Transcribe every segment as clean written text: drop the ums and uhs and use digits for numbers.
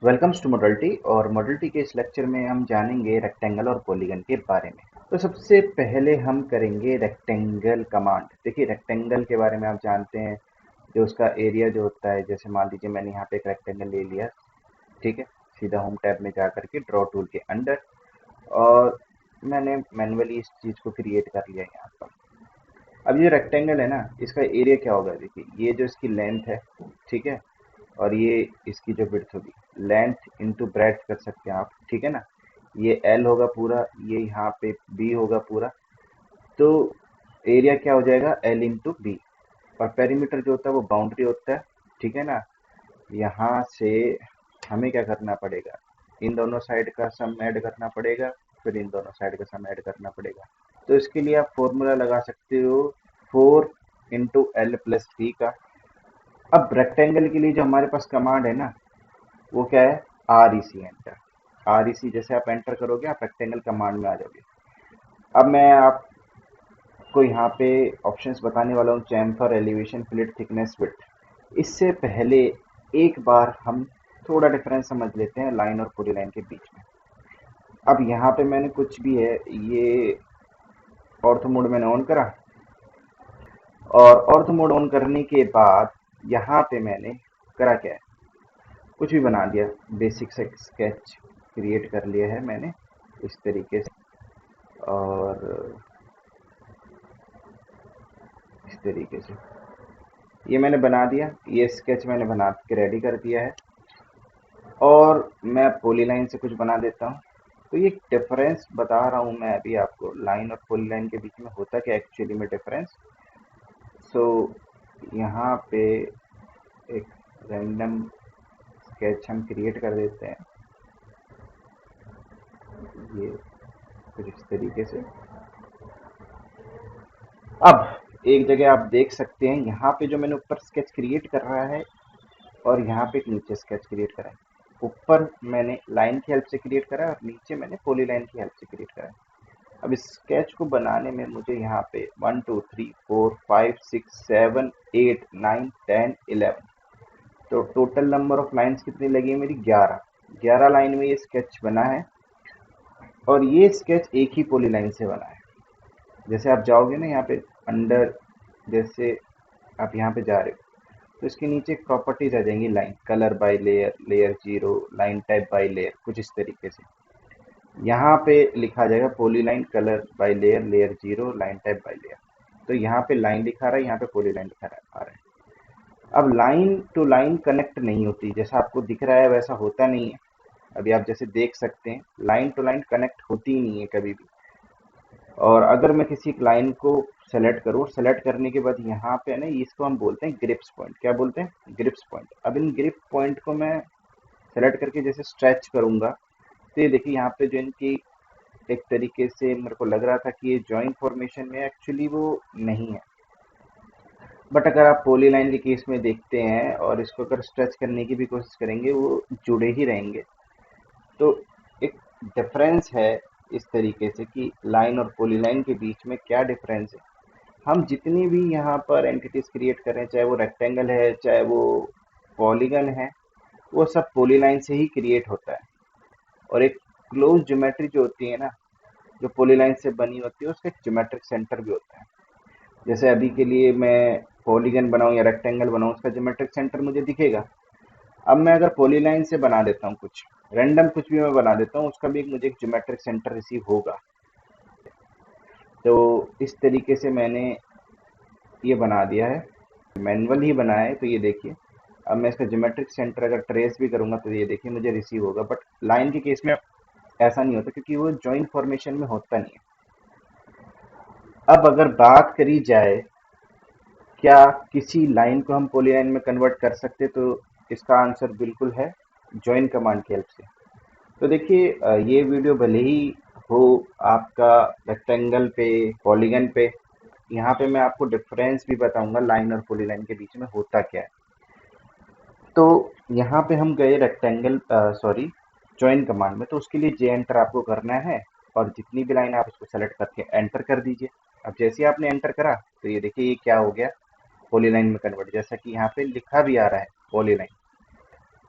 Welcomes to modality. और modality के इस लेक्चर में हम जानेंगे रेक्टेंगल और पॉलीगन के बारे में। तो सबसे पहले हम करेंगे रेक्टेंगल कमांड। देखिए, रेक्टेंगल के बारे में आप जानते हैं, जो उसका एरिया जो होता है, जैसे मान लीजिए मैंने यहाँ पे एक रेक्टेंगल ले लिया, ठीक है। सीधा होम टैब में जा करके ड्रॉ टूल के अंदर, और मैंने मैनुअली इस चीज़ को क्रिएट कर लिया यहाँ पर। अब ये रेक्टेंगल है ना, इसका एरिया क्या होगा? देखिए, ये जो इसकी लेंथ है, ठीक है, और ये इसकी जो विड्थ होगी, लेंथ इंटू ब्रेड्थ कर सकते हैं आप, ठीक है ना। ये एल होगा पूरा, ये यहाँ पे बी होगा पूरा। तो एरिया क्या हो जाएगा? L into B. और पेरीमीटर जो होता है वो बाउंड्री होता है, ठीक है ना। यहाँ से हमें क्या करना पड़ेगा? इन दोनों साइड का सम ऐड करना पड़ेगा, फिर इन दोनों साइड का सम ऐड करना पड़ेगा। तो इसके लिए आप फॉर्मूला लगा सकते हो 4 × L + 3 का। अब रेक्टेंगल के लिए जो हमारे पास कमांड है ना, वो क्या है? REC enter. REC जैसे आप एंटर करोगे, आप रेक्टेंगल कमांड में आ जाओगे। अब मैं आपको यहाँ पे ऑप्शंस बताने वाला हूँ: chamfer, elevation, fillet, thickness, width. इससे पहले एक बार हम थोड़ा डिफरेंस समझ लेते हैं लाइन और पूरी लाइन के बीच में। अब यहाँ पे मैंने कुछ भी है, ये ऑर्थो मोड मैंने ऑन करा, और ऑर्थो मोड ऑन करने के बाद यहाँ पे मैंने करा क्या है, कुछ भी बना दिया। बेसिक से स्केच क्रिएट कर लिया है मैंने इस तरीके से, और इस तरीके से ये मैंने बना दिया। ये स्केच मैंने बना के रेडी कर दिया है, और मैं पॉलीलाइन से कुछ बना देता हूँ। तो ये डिफरेंस बता रहा हूँ मैं अभी आपको, लाइन और पॉलीलाइन के बीच में होता क्या एक्चुअली में डिफरेंस। सो यहाँ पे एक रैंडम स्केच हम क्रिएट कर देते हैं, ये कुछ इस तरीके से। अब एक जगह आप देख सकते हैं, यहाँ पे जो मैंने ऊपर स्केच क्रिएट कर रहा है, और यहाँ पे एक नीचे स्केच क्रिएट करा है। ऊपर मैंने लाइन की हेल्प से क्रिएट करा है, और नीचे मैंने पॉली लाइन की हेल्प से क्रिएट करा है। अब इस स्केच को बनाने में मुझे यहाँ पे 1 2 3 4 5 6 7 8 9 10 11, तो टोटल नंबर ऑफ लाइंस कितनी लगी है मेरी? 11 लाइन में ये स्केच बना है। और ये स्केच एक ही पॉली लाइन से बना है। जैसे आप जाओगे ना यहाँ पे अंडर, जैसे आप यहाँ पे जा रहे हो, तो इसके नीचे प्रॉपर्टीज आ जाएंगी, line colour by layer, layer zero, line type by layer, कुछ इस तरीके से। यहाँ पे लिखा जाएगा polyline colour by layer, layer zero, line type by layer. तो यहाँ पे लाइन लिखा रहा है, यहाँ पे पॉलीलाइन लिखा आ रहा है। अब लाइन टू लाइन कनेक्ट नहीं होती, जैसा आपको दिख रहा है वैसा होता नहीं है। अभी आप जैसे देख सकते हैं, लाइन टू लाइन कनेक्ट होती ही नहीं है कभी भी। और अगर मैं किसी लाइन को सेलेक्ट करूँ, सेलेक्ट करने के बाद यहाँ पे ना, इसको हम बोलते हैं ग्रिप्स पॉइंट। क्या बोलते हैं? Grips point. अब इन ग्रिप पॉइंट को मैं सेलेक्ट करके जैसे स्ट्रेच करूंगा, तो ये देखिए यहाँ पे जो इनकी एक तरीके से मेरे को लग रहा था कि ये जॉइंट फॉर्मेशन में, एक्चुअली वो नहीं है। बट अगर आप पॉली लाइन के केस में देखते हैं और इसको अगर स्ट्रेच करने की भी कोशिश करेंगे, वो जुड़े ही रहेंगे। तो एक डिफरेंस है इस तरीके से कि लाइन और पॉली लाइन के बीच में क्या डिफरेंस है। हम जितनी भी यहाँ पर एंटिटीज क्रिएट करें, चाहे वो रेक्टेंगल है, चाहे वो पॉलीगन है, वो सब पॉलीलाइन से ही क्रिएट होता है। और एक क्लोज ज्योमेट्री जो होती है ना, जो पॉलीलाइन से बनी होती है, उसका एक ज्योमेट्रिक सेंटर भी होता है। जैसे अभी के लिए मैं पॉलीगन बनाऊं या रेक्टेंगल बनाऊं, उसका ज्योमेट्रिक सेंटर मुझे दिखेगा। अब मैं अगर पॉलीलाइन से बना देता हूँ, कुछ रैंडम कुछ भी मैं बना देता हूँ, उसका भी मुझे एक ज्योमेट्रिक सेंटर रिसीव होगा। तो इस तरीके से मैंने ये बना दिया है, मैनुअल ही बनाया है। तो ये देखिए, अब मैं इसका ज्योमेट्रिक सेंटर अगर ट्रेस भी करूंगा, तो ये देखिए मुझे रिसीव होगा। बट लाइन के केस में ऐसा नहीं होता, क्योंकि वो जॉइंट फॉर्मेशन में होता नहीं है। अब अगर बात करी जाए, क्या किसी लाइन को हम पॉलीलाइन में कन्वर्ट कर सकते, तो इसका आंसर बिल्कुल है, जॉइन कमांड की हेल्प से। तो देखिए, ये वीडियो भले ही हो आपका रेक्टेंगल पे, पॉलीगन पे, यहाँ पे मैं आपको डिफरेंस भी बताऊंगा लाइन और पॉलीलाइन के बीच में होता क्या है। तो यहाँ पे हम गए रेक्टेंगल, सॉरी, जॉइन कमांड में। तो उसके लिए जे एंटर आपको करना है, और जितनी भी लाइन आप उसको सेलेक्ट करके एंटर कर दीजिए। अब जैसे ही आपने एंटर करा, तो ये देखिए ये क्या हो गया, पॉलीलाइन में कन्वर्ट, जैसा कि यहाँ पे लिखा भी आ रहा है पॉलीलाइन।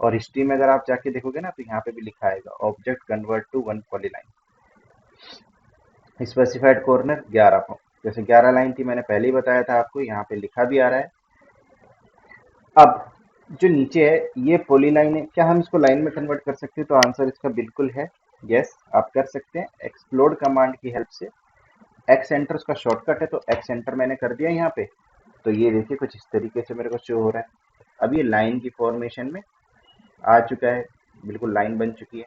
और हिस्ट्री में अगर आप जाके देखोगे ना तो यहाँ पे भी लिखा आएगा object convert to one polyline, specified corner 11 को, जैसे 11 लाइन थी मैंने पहले ही बताया था आपको, यहाँ पे लिखा भी आ रहा है। अब जो नीचे है ये पॉलीलाइन है, क्या हम इसको लाइन में कन्वर्ट कर सकते हैं? तो आंसर इसका बिल्कुल है, यस आप कर सकते हैं एक्सप्लोड कमांड की हेल्प से। एक्स एंटर उसका शॉर्टकट है, तो एक्स एंटर मैंने कर दिया यहाँ पे, तो ये देखिए कुछ इस तरीके से मेरे को शो हो रहा है। अब ये लाइन की फॉर्मेशन में आ चुका है, बिल्कुल लाइन बन चुकी है।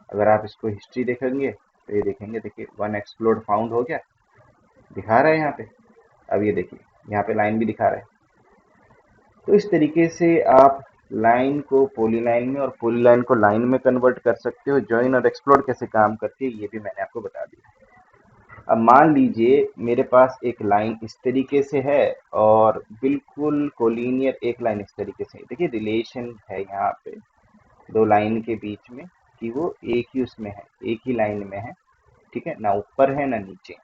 अगर आप इसको हिस्ट्री देखेंगे तो ये देखेंगे, देखिए वन एक्सप्लोड फाउंड हो गया, दिखा रहा है यहाँ पे। अब ये देखिए यहाँ पे लाइन भी दिखा रहा है। तो इस तरीके से आप लाइन को पॉलीलाइन में और पॉलीलाइन को लाइन में कन्वर्ट कर सकते हो। जॉइन और एक्सप्लोड कैसे काम करती है ये भी मैंने आपको बता दिया। अब मान लीजिए मेरे पास एक लाइन इस तरीके से है और बिल्कुल कोलिनियर एक लाइन इस तरीके से है। देखिए रिलेशन है यहाँ पे दो लाइन के बीच में कि वो एक ही उसमें है, एक ही लाइन में है, ठीक है ना, ऊपर है ना नीचे।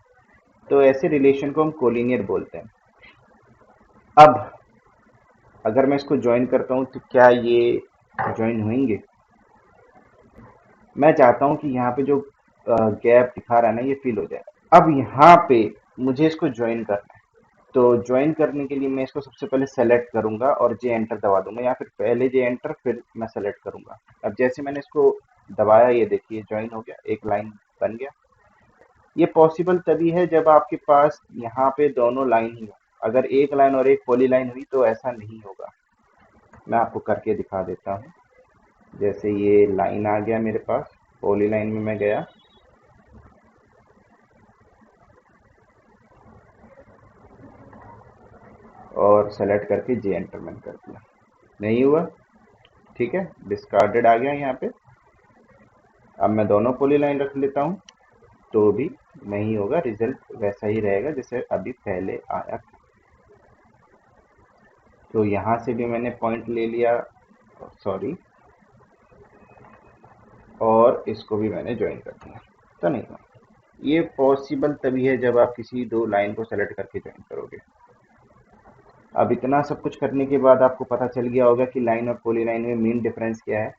तो ऐसे रिलेशन को हम कोलिनियर बोलते हैं। अब अगर मैं इसको ज्वाइन करता हूँ तो क्या ये ज्वाइन होंगे? मैं चाहता हूँ कि यहाँ पे जो गैप दिखा रहा है ना ये फिल हो जाए। अब यहाँ पे मुझे इसको ज्वाइन करना है, तो ज्वाइन करने के लिए मैं इसको सबसे पहले सेलेक्ट करूंगा और जे एंटर दबा दूंगा, या फिर पहले जे एंटर फिर मैं सेलेक्ट करूंगा। अब जैसे मैंने इसको दबाया ये देखिए ज्वाइन हो गया, एक लाइन बन गया। ये पॉसिबल तभी है जब आपके पास यहाँ पे दोनों लाइन ही हो। अगर एक लाइन और एक पॉली लाइन हुई तो ऐसा नहीं होगा। मैं आपको करके दिखा देता हूँ। जैसे ये लाइन आ गया मेरे पास, पॉली लाइन में मैं गया और सेलेक्ट करके जे एंटर मैंने कर दिया, नहीं हुआ, ठीक है, डिस्कार्डेड आ गया यहाँ पे। अब मैं दोनों पॉली लाइन रख लेता हूँ तो भी नहीं होगा, रिजल्ट वैसा ही रहेगा जैसे अभी पहले आया था। तो यहाँ से भी मैंने पॉइंट ले लिया, सॉरी, और इसको भी मैंने ज्वाइन कर दिया, तो नहीं हुआ। ये पॉसिबल तभी है जब आप किसी दो लाइन को सेलेक्ट करके ज्वाइन करोगे। अब इतना सब कुछ करने के बाद आपको पता चल गया होगा कि लाइन और पॉली लाइन में मेन डिफरेंस क्या है।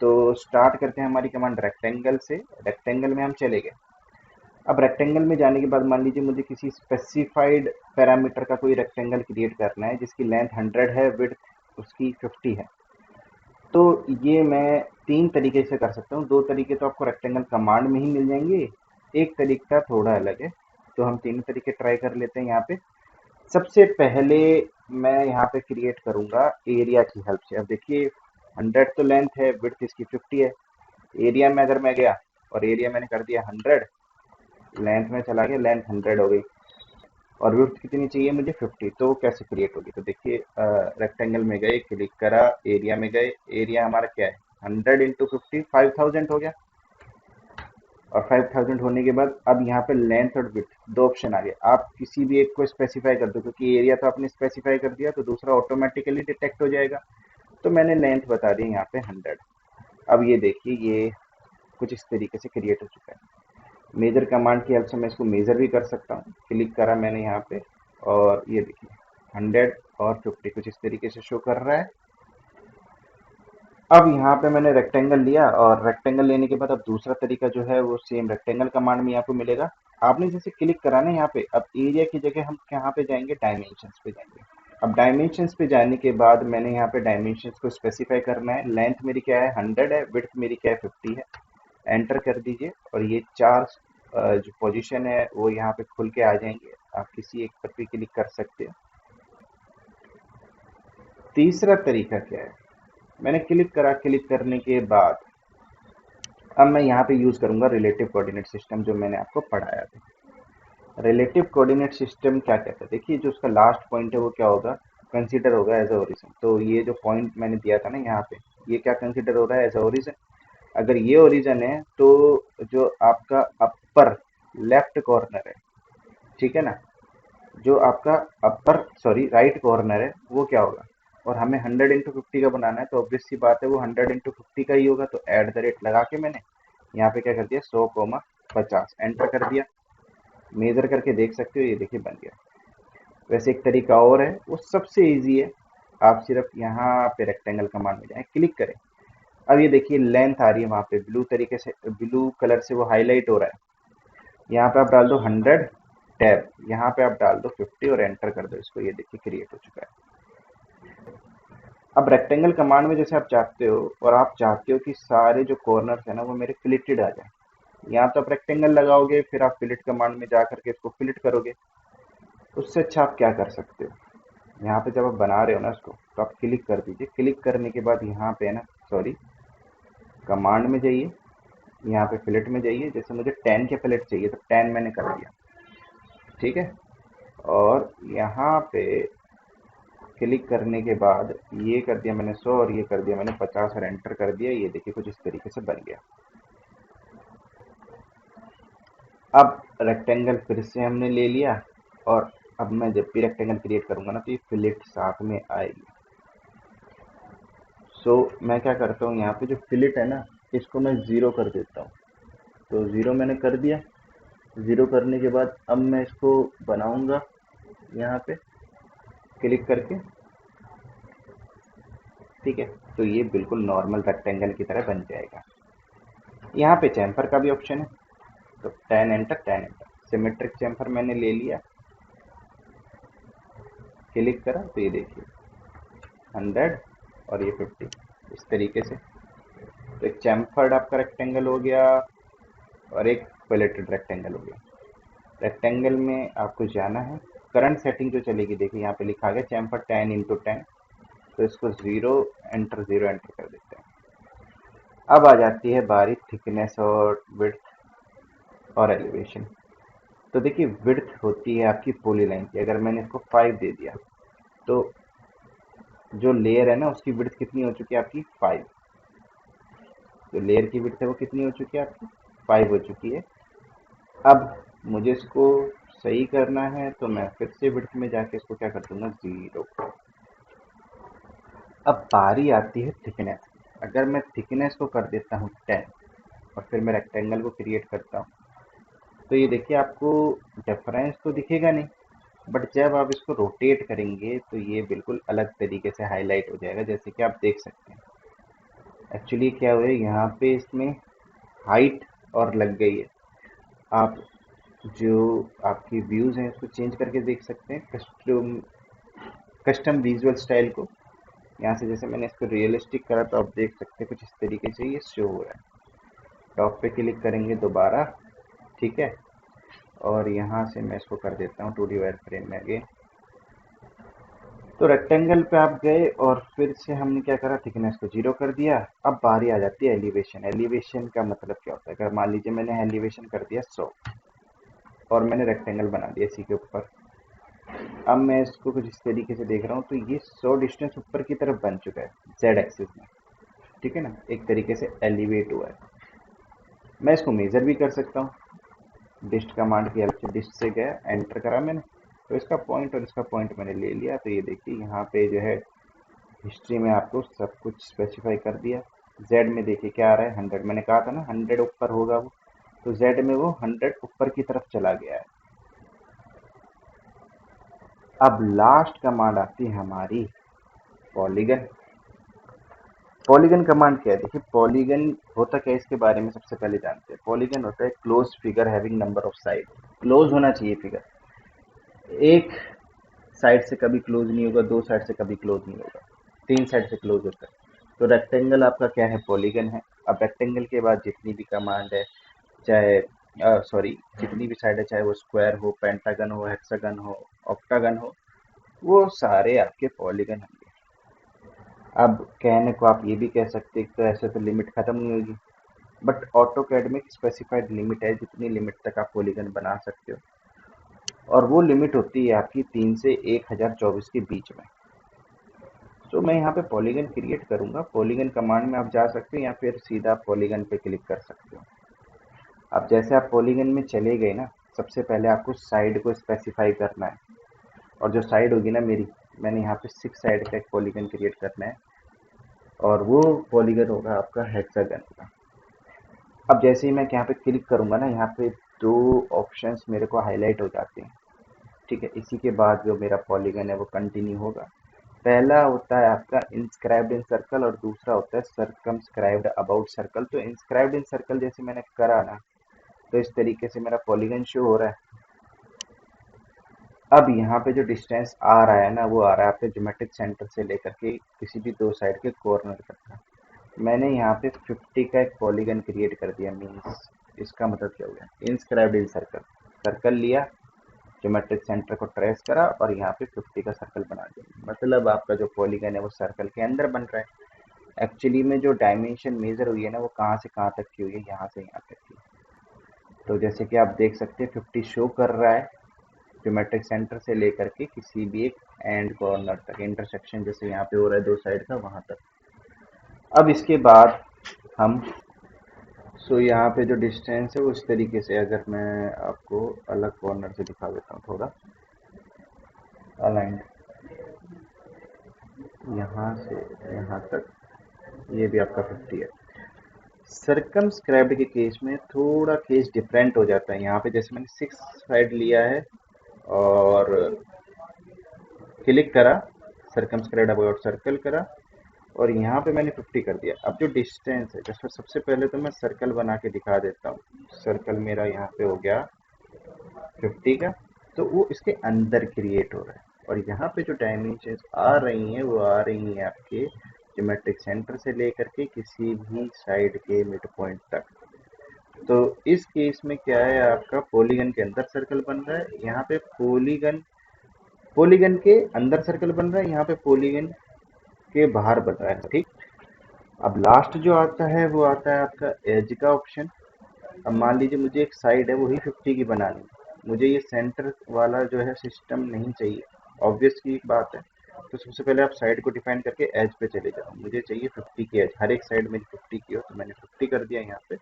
तो स्टार्ट करते हैं हमारी कमांड रेक्टेंगल से। रेक्टेंगल में हम चले गए। अब रेक्टेंगल में जाने के बाद मान लीजिए मुझे किसी स्पेसिफाइड पैरामीटर का कोई रेक्टेंगल क्रिएट करना है जिसकी लेंथ 100 है, विड्थ उसकी 50 है। तो ये मैं तीन तरीके से कर सकता हूँ। दो तरीके तो आपको रेक्टेंगल कमांड में ही मिल जाएंगे, एक तरीका थोड़ा अलग है। तो हम तीनों तरीके ट्राई कर लेते हैं यहाँ पे। सबसे पहले मैं यहाँ पे क्रिएट करूँगा एरिया की हेल्प से। अब देखिए 100 तो लेंथ है, विड्थ इसकी 50 है। एरिया में अगर मैं गया और एरिया मैंने कर दिया 100, लेंथ में चला गया, लेंथ 100 हो गई, और विड्थ कितनी चाहिए मुझे 50। तो कैसे क्रिएट होगी? तो देखिए रेक्टेंगल में गए, क्लिक करा, एरिया में गए, एरिया हमारा क्या है 100 इंटू 50, 5000 हो गया। और 5000 होने के बाद अब यहाँ पे लेंथ और विड्थ दो ऑप्शन आ गए, आप किसी भी एक को स्पेसिफाई कर दो, क्योंकि एरिया तो आपने स्पेसिफाई कर दिया तो दूसरा ऑटोमेटिकली डिटेक्ट हो जाएगा। तो मैंने लेंथ बता दी यहाँ पे 100। अब ये देखिए ये कुछ इस तरीके से क्रिएट हो चुका है। मेजर कमांड की हेल्प से मैं इसको मेजर भी कर सकता हूँ। क्लिक करा मैंने यहाँ पे और ये देखिए 100 और 50 कुछ इस तरीके से शो कर रहा है। अब यहाँ पे मैंने रेक्टेंगल लिया और रेक्टेंगल लेने के बाद अब दूसरा तरीका जो है वो सेम रेक्टेंगल कमांड में आपको मिलेगा। आपने जैसे क्लिक करा ना यहाँ पे, अब एरिया की जगह हम कहाँ पे जाएंगे, डायमेंशंस पे जाएंगे। अब डायमेंशंस पे जाने के बाद मैंने यहाँ पे डायमेंशंस को स्पेसिफाई करना है। लेंथ मेरी क्या है 100 है, विड्थ मेरी क्या है 50 है। एंटर कर दीजिए और ये चार जो पोजीशन है वो यहाँ पे खुल के आ जाएंगे। आप किसी एक पर भी क्लिक कर सकते हो। तीसरा तरीका क्या है, मैंने क्लिक करा, क्लिक करने के बाद अब मैं यहाँ पे यूज करूंगा रिलेटिव कोऑर्डिनेट सिस्टम जो मैंने आपको पढ़ाया था। रिलेटिव कोऑर्डिनेट सिस्टम क्या कहता है, देखिए जो उसका लास्ट पॉइंट है वो क्या होगा, कंसीडर होगा एज अ ओरिजिन। तो ये जो पॉइंट मैंने दिया था ना यहाँ पे, ये क्या कंसीडर हो रहा है एज अ ओरिजिन। अगर ये ओरिजिन है तो जो आपका अपर लेफ्ट कॉर्नर है, ठीक है ना, जो आपका अपर सॉरी राइट कॉर्नर है वो क्या होगा। और हमें 100 इंटू 50 का बनाना है तो ऑब्वियस सी बात है वो 100 इंटू 50 का ही होगा। तो एट द रेट लगा के मैंने यहाँ पे क्या कर दिया 100,50 एंटर कर दिया। मेजर करके देख सकते हो, ये देखिए बन गया। वैसे एक तरीका और है, वो सबसे ईजी है। आप सिर्फ यहाँ पे रेक्टेंगल कमांड में जाएं, क्लिक करें, अब ये देखिए लेंथ आ रही है वहां पे ब्लू तरीके से, ब्लू कलर से वो हाईलाइट हो रहा है। यहाँ पे आप डाल दो 100 टैब, यहाँ पे आप डाल दो 50 और एंटर कर दो इसको, ये देखिए क्रिएट हो चुका है। अब रेक्टेंगल कमांड में जैसे आप चाहते हो, और आप चाहते हो कि सारे जो कॉर्नर्स है ना वो मेरे फिलेटेड आ जाए, यहाँ तो आप रेक्टेंगल लगाओगे, फिर आप फिलेट कमांड में जा करके इसको फिलेट करोगे। उससे अच्छा आप क्या कर सकते हो, यहाँ पे जब आप बना रहे हो ना इसको, तो आप क्लिक कर दीजिए। क्लिक करने के बाद यहाँ पे है ना, सॉरी, कमांड में जाइए, यहाँ पे फिलेट में जाइए। जैसे मुझे 10 के फिलेट चाहिए तो 10 मैंने कर दिया, ठीक है। और यहाँ पे क्लिक करने के बाद ये कर दिया मैंने 100 और ये कर दिया मैंने 50 और एंटर कर दिया। ये देखिए कुछ इस तरीके से बन गया। अब रेक्टेंगल फिर से हमने ले लिया, और अब मैं जब भी रेक्टेंगल क्रिएट करूंगा ना तो ये फिलेट साथ में आएगी। सो मैं क्या करता हूँ, यहाँ पे जो फिलेट है ना इसको मैं ज़ीरो कर देता हूँ। तो ज़ीरो मैंने कर दिया। ज़ीरो करने के बाद अब मैं इसको बनाऊंगा यहाँ पे क्लिक करके, ठीक है। तो ये बिल्कुल नॉर्मल रेक्टेंगल की तरह बन जाएगा। यहाँ पे चैम्फर का भी ऑप्शन है, तो 10 एंटर 10 एंटर, सिमेट्रिक चैम्फर मैंने ले लिया, क्लिक करा तो ये देखिए 100 और ये 50 इस तरीके से। तो एक चैम्फर्ड आपका रेक्टेंगल हो गया और एक फिलेटेड रेक्टेंगल हो गया। रेक्टेंगल में आपको जाना है, करंट सेटिंग जो चलेगी देखिए यहाँ पे लिखा गया चैम्फर 10x10, तो इसको ज़ीरो एंटर कर देते हैं। अब आ जाती है बारी थिकनेस और विड्थ और एलिवेशन। तो देखिए विड्थ होती है आपकी पोली लाइन की, अगर मैंने इसको 5 दे दिया तो जो लेयर है ना उसकी विड्थ कितनी हो चुकी है आपकी 5। जो लेयर की विड्थ है वो कितनी हो चुकी है आपकी 5 हो चुकी है। अब मुझे इसको सही करना है तो मैं फिर से विड्थ में जाके इसको क्या कर दूंगा 0। अब बारी आती है थिकनेस। अगर मैं थिकनेस को कर देता हूँ 10 और फिर मैं रेक्टेंगल को क्रिएट करता हूँ, तो ये देखिए आपको डिफरेंस तो दिखेगा नहीं, बट जब आप इसको रोटेट करेंगे तो ये बिल्कुल अलग तरीके से हाईलाइट हो जाएगा, जैसे कि आप देख सकते हैं। एक्चुअली क्या हुआ है यहाँ पे इसमें हाइट और लग गई है। आप जो आपकी व्यूज़ हैं उसको चेंज करके देख सकते हैं, कस्टम कस्टम विजुअल स्टाइल को। यहाँ से जैसे मैंने इसको रियलिस्टिक करा तो आप देख सकते हैं कुछ इस तरीके से ये शो हो रहा है। टॉप पे क्लिक करेंगे दोबारा, ठीक है। और यहाँ से मैं इसको कर देता हूँ 2D वायर फ्रेम में अगेन। तो रेक्टेंगल पे आप गए और फिर से हमने क्या करा, थिकनेस को 0 कर दिया। अब बारी आ जाती है एलिवेशन। एलिवेशन का मतलब क्या होता है, अगर मान लीजिए मैंने एलिवेशन कर दिया 100 और मैंने रेक्टेंगल बना दिया इसी के ऊपर। अब मैं इसको कुछ इस तरीके से देख रहा हूँ तो ये 100 डिस्टेंस ऊपर की तरफ बन चुका है जेड एक्सिस में, ठीक है ना, एक तरीके से एलिवेट हुआ है। मैं इसको मेजर भी कर सकता हूँ, डिस्ट कमांड की हेल्प से। डिस्ट से गया, एंटर करा मैंने, तो इसका पॉइंट और इसका पॉइंट मैंने ले लिया। तो ये देखिए यहाँ पे जो है हिस्ट्री में आपको सब कुछ स्पेसिफाई कर दिया। जेड में देखिए क्या आ रहा है 100, मैंने कहा था ना 100 ऊपर होगा वो, तो जेड में वो 100 ऊपर की तरफ चला गया है। अब लास्ट कमांड आती है हमारी पॉलीगन। पॉलीगन कमांड क्या है, देखिए पॉलीगन होता क्या है इसके बारे में सबसे पहले जानते हैं। पॉलीगन होता है close figure having number of side. Close होना चाहिए फिगर, एक साइड से कभी क्लोज नहीं होगा, दो साइड से कभी क्लोज नहीं होगा, तीन साइड से क्लोज होता है। तो रेक्टेंगल आपका क्या है, पॉलीगन है। अब रेक्टेंगल के बाद जितनी भी कमांड है, चाहे सॉरी जितनी भी साइड है, चाहे वो स्क्वायर हो, पेंटागन हो, हेक्सागन हो, ऑक्टागन हो, वो सारे आपके पॉलीगन होंगे। अब कहने को आप ये भी कह सकते हैं तो ऐसे तो लिमिट खत्म नहीं होगी, बट ऑटो कैड में स्पेसिफाइड लिमिट है, जितनी लिमिट तक आप पॉलीगन बना सकते हो, और वो लिमिट होती है आपकी 3 से 1024 के बीच में। तो मैं यहाँ पे पॉलीगन क्रिएट करूँगा। पॉलीगन कमांड में आप जा सकते हैं या फिर सीधा पॉलीगन पे क्लिक कर सकते हो। अब जैसे आप पॉलीगन में चले गए ना, सबसे पहले आपको साइड को स्पेसिफाई करना है, और जो साइड होगी ना मेरी, मैंने यहाँ पे 6 साइड का एक पॉलीगन क्रिएट करना है, और वो पॉलीगन होगा आपका हेक्सागन का। अब जैसे ही मैं यहाँ पे क्लिक करूँगा ना, यहाँ पे दो ऑप्शंस मेरे को हाईलाइट हो जाते हैं, ठीक है। इसी के बाद जो मेरा पॉलीगन है वो कंटिन्यू होगा। पहला होता है आपका इंस्क्राइब्ड इन सर्कल और दूसरा होता है सर्कमस्क्राइब्ड अबाउट सर्कल। तो इंस्क्राइब्ड इन सर्कल जैसे मैंने करा ना, तो इस तरीके से मेरा पॉलीगन शो हो रहा है। अब यहाँ पे जो डिस्टेंस आ रहा है ना, वो आ रहा है आपके ज्योमेट्रिक सेंटर से लेकर के किसी भी दो साइड के कॉर्नर तक का। मैंने यहाँ पे 50 का एक पॉलीगन क्रिएट कर दिया। मीन्स इसका मतलब क्या हो गया, इंस्क्राइब्ड इन सर्कल, सर्कल लिया, ज्योमेट्रिक सेंटर को ट्रेस करा और यहाँ पे 50 का सर्कल बना दिया। मतलब आपका जो पॉलीगन है वो सर्कल के अंदर बन रहा है। एक्चुअली में जो डायमेंशन मेजर हुई है ना, वो कहाँ से कहाँ तक की हुई है, यहाँ से यहाँ तक की। तो जैसे कि आप देख सकते हैं 50 शो कर रहा है ज्योमेट्रिक सेंटर से लेकर के किसी भी एक एंड कॉर्नर तक, इंटरसेक्शन जैसे यहाँ पे हो रहा है दो साइड का, वहां तक। अब इसके बाद हम यहाँ पे जो डिस्टेंस है वो इस तरीके से, अगर मैं आपको अलग कॉर्नर से दिखा देता हूँ थोड़ा अलाइंड, यहाँ से यहाँ तक, ये भी आपका 50 है। सर्कमस्क्राइब्ड के केस में थोड़ा केस डिफरेंट हो जाता है। यहाँ पे जैसे मैंने 6 साइड लिया है और क्लिक करा, सर्कमस्क्राइब्ड अबाउट सर्कल करा और यहाँ पे मैंने 50 कर दिया। अब जो डिस्टेंस है, जैसे सबसे पहले तो मैं सर्कल बना के दिखा देता हूँ। सर्कल मेरा यहाँ पे हो गया 50 का, तो वो इसके अंदर क्रिएट हो रहा है। और यहाँ पे जो डायमेंशन आ रही हैं वो आ रही हैं आपके ज्योमेट्रिक सेंटर से लेकर के किसी भी साइड के मिड पॉइंट तक। तो इस केस में क्या है, आपका पॉलीगन के अंदर सर्कल बन रहा है, यहाँ पे पॉलीगन पॉलीगन के अंदर सर्कल बन रहा है, यहाँ पे पॉलीगन के बाहर बन रहा है। ठीक। अब लास्ट जो आता है वो आता है आपका एज का ऑप्शन। अब मान लीजिए मुझे एक साइड है वही 50 की बनानी है, मुझे ये सेंटर वाला जो है सिस्टम नहीं चाहिए, ऑब्वियस की बात है। तो सबसे पहले आप साइड को डिफाइन करके एज पे चले जाओ। मुझे चाहिए 50 की एज, हर एक साइड मेरी 50 की हो, तो मैंने 50 कर दिया यहाँ पे।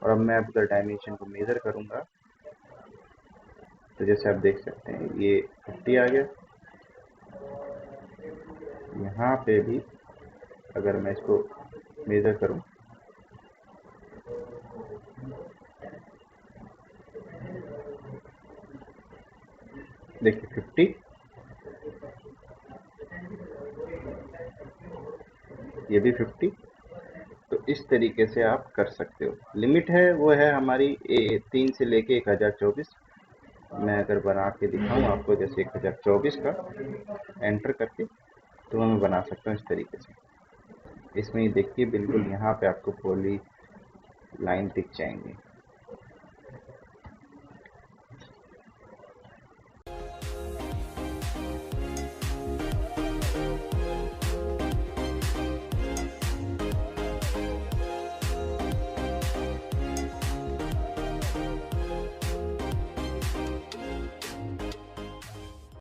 और अब मैं अगर डायमेंशन को मेजर करूंगा, तो जैसे आप देख सकते हैं ये 50 आ गया। यहाँ पे भी अगर मैं इसको मेजर करूँ, देखिए 50, ये भी 50। तो इस तरीके से आप कर सकते हो। लिमिट है वो है हमारी 3 से लेके 1024। मैं अगर बना के दिखाऊं आपको, जैसे 1024 का एंटर करके, तो मैं बना सकता हूँ इस तरीके से। इसमें ये देखिए बिल्कुल यहाँ पे आपको पॉली लाइन दिख जाएंगे।